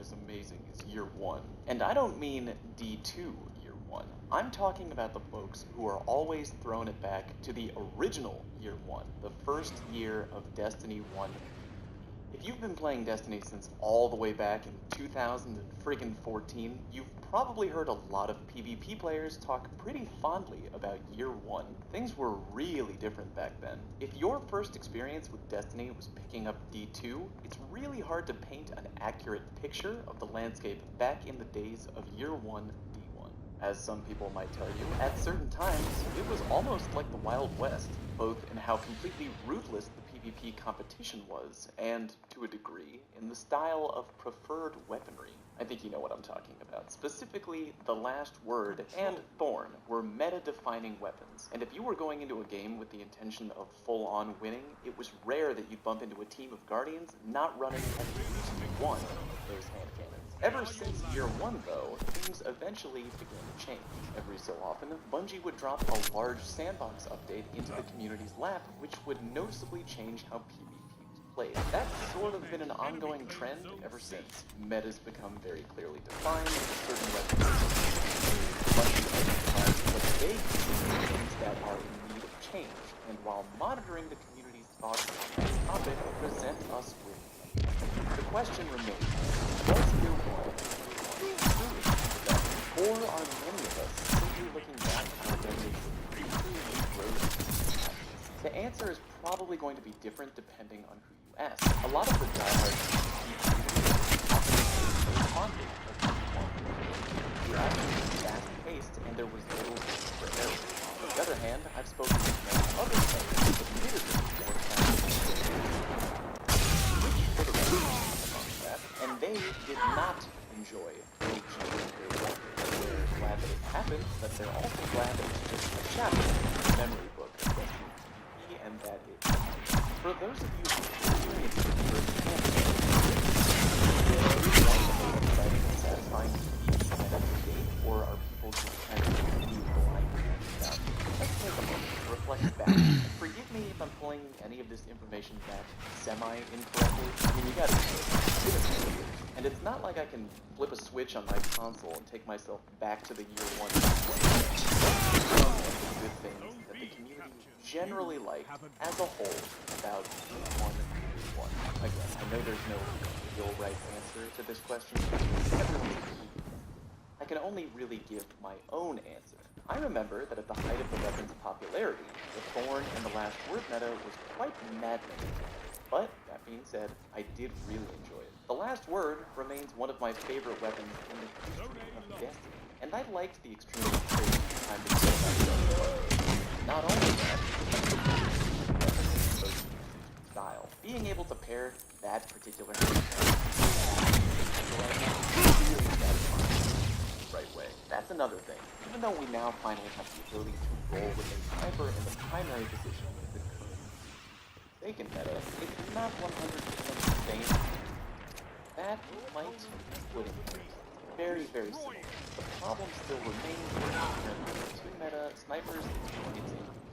as amazing as Year 1. And I don't mean D2 Year 1. I'm talking about the folks who are always throwing it back to the original Year 1, the first year of Destiny 1. If you've been playing Destiny since all the way back in 2014, you've probably heard a lot of PvP players talk pretty fondly about Year 1. Things were really different back then. If your first experience with Destiny was picking up D2, it's really hard to paint an accurate picture of the landscape back in the days of Year 1 D1. As some people might tell you, at certain times, it was almost like the Wild West, both in how completely ruthless the PvP competition was, and, to a degree, in the style of preferred weaponry. I think you know what I'm talking about. Specifically, the Last Word and Thorn were meta-defining weapons, and if you were going into a game with the intention of full-on winning, it was rare that you'd bump into a team of Guardians not running at least one of those hand cannons. Ever since Year 1, though, things eventually began to change. Every so often, Bungie would drop a large sandbox update into the community's lap, which would noticeably change how PvP was played. That's sort of been an ongoing trend ever since. Metas become very clearly defined, certain weapons Bungie identifies what they consider things that are in need of change, and while monitoring the community's thoughts on this topic, present us with the question remains, was Year 1 truly the best, or are many of us simply looking back on our decades of previously roses? The answer is probably going to be different depending on who you ask. A lot of the diehards often fondly of Year 1. The action was fast-paced, and there was little room for error. On the other hand, I've spoken with many other players who admittedly more fast-paced, and they did not enjoy OG Year 1. They're glad that it happened, but they're also glad that it's just a chapter in the memory book of Destiny PvP, and that it. For those of you who experienced it firsthand, exciting and satisfying PvP and up to date, or are people just kind of blindly stuff? Let's take a moment to reflect back. And forgive me if I'm pulling any of this information back semi-incorrectly. I mean, you gotta do it. And it's not like I can flip a switch on my console and take myself back to the Year 1. Some of the good things that the community generally liked as a whole about Year 1 and Year 1. Again, I know there's no real right answer to this question. Everyone's completely different. I can only really give my own answer. I remember that at the height of the weapon's popularity, the Thorn and the Last Word meta was quite maddening. But, that being said, I did really enjoy it. The Last Word remains one of my favorite weapons in the history of Destiny, and I liked the extremely crazy time to kill that. Not only that, but style. Being able to pair that particular really satisfying right way. That's another thing. Even though we now finally have the ability to roll with a sniper in the primary position in the current Forsaken meta, it's not 100% the same. That might be splitting hairs. Very, very similar. The problem still remains with the current 2 meta. Snipers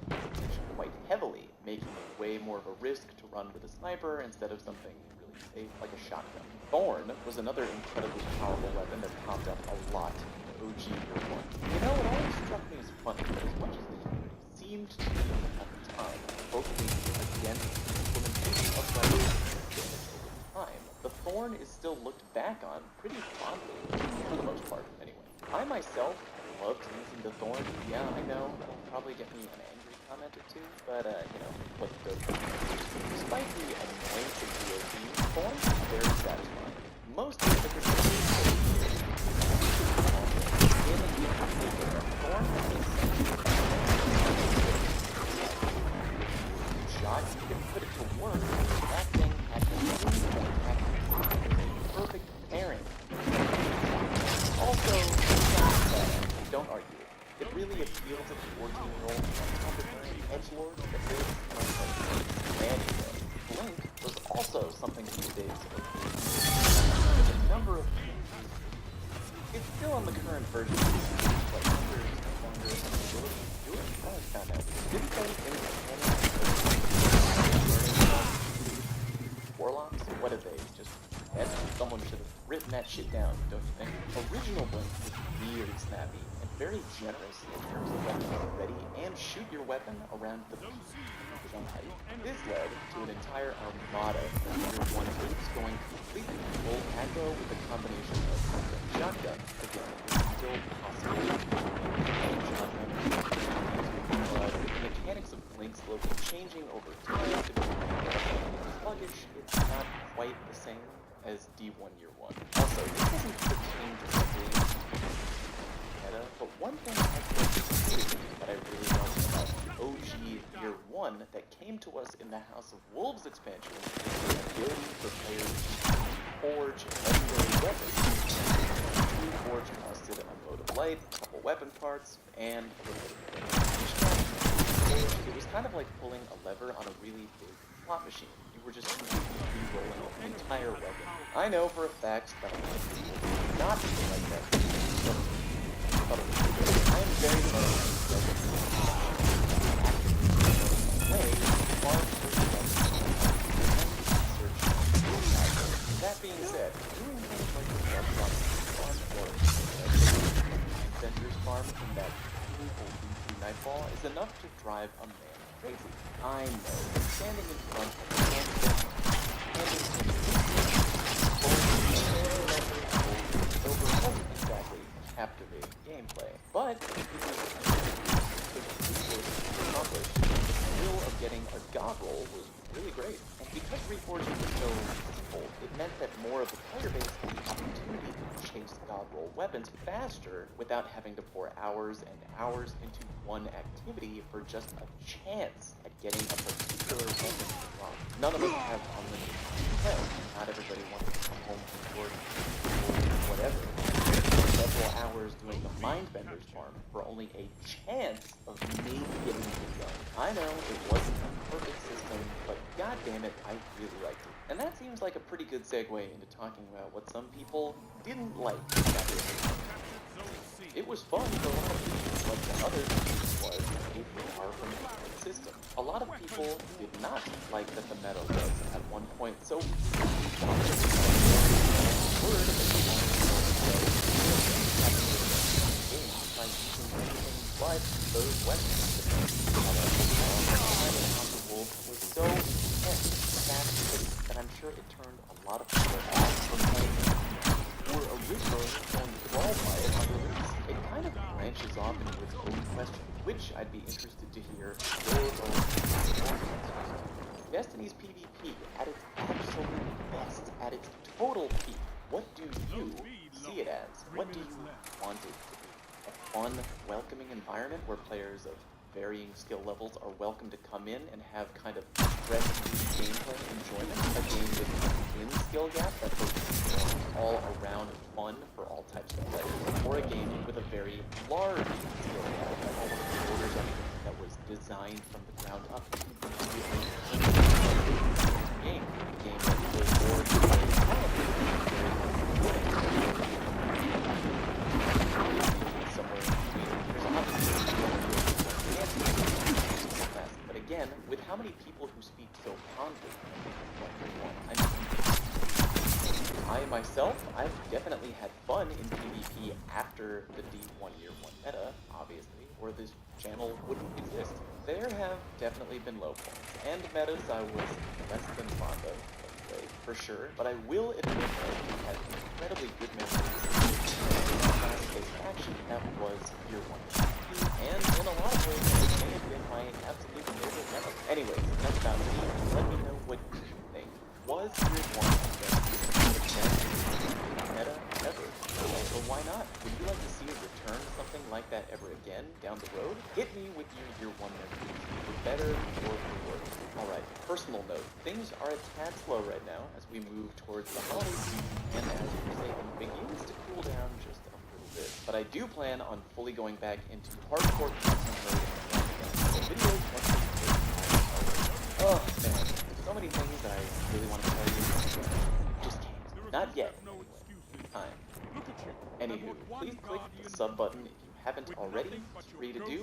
it's quite heavily, making it way more of a risk to run with a sniper instead of something really safe like a shotgun. Thorn was another incredibly powerful weapon that popped up a lot in OG Year 1. You know, it always struck me as funny that as much as the community seemed to be at the time vocally against the implementation of weapons over time, the Thorn is still looked back on pretty fondly, for the most part, anyway. I myself loved using the Thorn. Yeah, I know, that'll probably get me an angry comment or two, but, you know, what does despite the annoyance of DOD, Thorn is very satisfying. Most of the Thorn shot, you can put it to work. That thing had the pinpoint accuracy. Perfect pairing. Also, don't argue it. It really appeals to the 14-year-old competent edgelord that lives like anyway. Blink was also something these days with a number of changes. It's still on the current version. Like numbers, longer, and ability to do it. I always found out. Didn't they Warlocks? What did they just... Someone should have written that shit down, don't you think? Original Blink was really snappy and very generous in terms of letting you ready and shoot your weapon around the peak on height. This led to an entire armada of Year 1 apes going completely full aggro with a combination of shotgun, again, it's still possible to use shotgun, but with the mechanics of Blink slowly changing over time to be sluggish, it's not quite the same as D1 Year 1. Also, this doesn't pertain directly to meta, but one thing I feel that I really love about OG Year 1 that came to us in the House of Wolves expansion is the ability for players to forge legendary weapons. True Forge costed a mode of light, a couple weapon parts, and a little bit of ammunition. It was kind of like pulling a lever on a really big slot machine. You were just completely re-rolling an entire weapon. I know for a fact that a lot of people do not feel like that. But I am very much that being said, doing things like the farm or Vendor's farm in that beautiful D2 Nightfall is enough to drive a man crazy. I know that standing in front of a candidate, over wasn't exactly captivating gameplay, but it was accomplished. The skill of getting a god roll was really great, and because reforging was so simple, it meant that more of the player base had the opportunity to chase god roll weapons faster without having to pour hours and hours into one activity for just a chance at getting a particular weapon to drop. None of us have unlimited health. Not everybody wants to come home from work or whatever. Several hours doing the Mindbender's farm for only a chance of maybe getting it done. I know it wasn't a perfect system, but goddammit, I really liked it. And that seems like a pretty good segue into talking about what some people didn't like about it. It was fun for a lot of people, but to others, it was a far from a perfect system. A lot of people did not like that the meta was, at one point, so by using anything but those weapons. Was so intense, fast-paced, that I'm sure it turned a lot of people off from playing who were originally going to brawl by it on release. It kind of branches off into its own question, which I'd be interested to hear your own answers. Destiny's PvP at its absolute best, at its total peak. What do you see it as? What do you want it to be? A fun, welcoming environment where players of varying skill levels are welcome to come in and have kind of stress-free gameplay enjoyment, a game with a thin skill gap that focuses on all-around fun for all types of players, or a game with a very large skill gap that almost borders on that was designed from the ground up to be a game that will reward players somewhere in between. There's obviously but again, with how many people who speak so fondly of I myself, I've definitely had fun in PvP after the D1 Year 1 meta, obviously, or this channel wouldn't exist. There have definitely been low points, and metas I was less than fond of, for sure, but I will admit that we had incredibly good memories of fast-paced action that was Year 1. And in a lot of ways, it may have been my absolute favorite meta. Anyways, enough about me. Let me know what you think. Was Year 1 the best meta ever? Or why not? Would you like to see it return something like that ever again down the road? Hit me with your Year 1 memories, for better or for worse. Alright, personal note. Things are a tad slow right now as we move towards the holiday season and as Forsaken begins to cool down just a little bit. But I do plan on fully going back into hardcore content mode and videos once we get oh man, so many things that I really want to tell you. Just can't. Not yet, anyway. Time. Anywho, please click the sub button if you haven't already. It's free to do.